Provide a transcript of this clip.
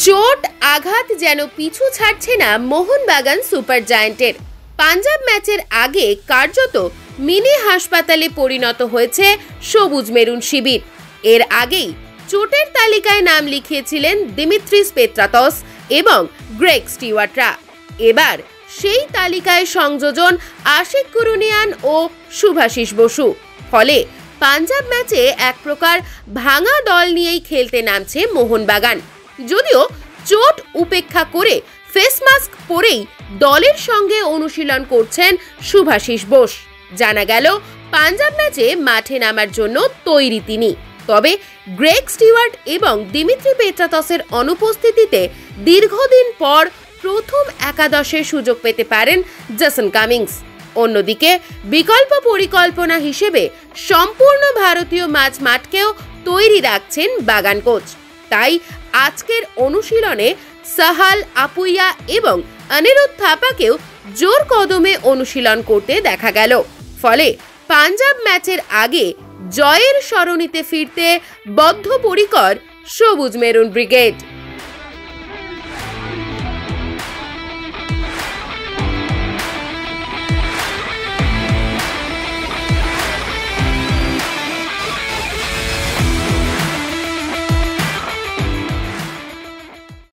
চোট আঘাত যেন পিছু ছাড়ছে না মোহনবাগান সুপার জায়ান্টের। পাঞ্জাব ম্যাচের আগে কার্যত মিনি হাসপাতালে পরিণত হয়েছে সবুজ মেরুন শিবির। এর আগেই চোটের তালিকায় নাম লিখিয়েছিলেন দিমিত্রিস পেত্রাতস এবং গ্রেগ স্টিওয়ার্টরা। এবার সেই তালিকায় সংযোজন আশিক কুরুনিয়ান ও শুভাশিস বসু। ফলে পাঞ্জাব ম্যাচে এক প্রকার ভাঙা দল নিয়েই খেলতে নামছে মোহনবাগান। যদিও চোট উপেক্ষা করে ফেস মাস্ক পরেই দলের সঙ্গে অনুশীলন করছেন শুভাশিস বোস। জানা গেল পাঞ্জাব ম্যাচে মাঠে নামার জন্য তৈরি তিনি। তবে গ্রেগ স্টিওয়ার্ট এবং দিমিত্রি পেত্রাতসের অনুপস্থিতিতে দীর্ঘদিন পর প্রথম একাদশের সুযোগ পেতে পারেন জেসন কামিংস। অন্যদিকে বিকল্প পরিকল্পনা হিসেবে সম্পূর্ণ ভারতীয় মাঠকেও তৈরি রাখছেন বাগান কোচ। তাই আজকের অনুশীলনে সাহাল, আপুইয়া এবং অনিরুদ্ধ থাপাকেও জোর কদমে অনুশীলন করতে দেখা গেল। ফলে পাঞ্জাব ম্যাচের আগে জয়ের সরণিতে ফিরতে বদ্ধপরিকর সবুজ মেরুন ব্রিগেড।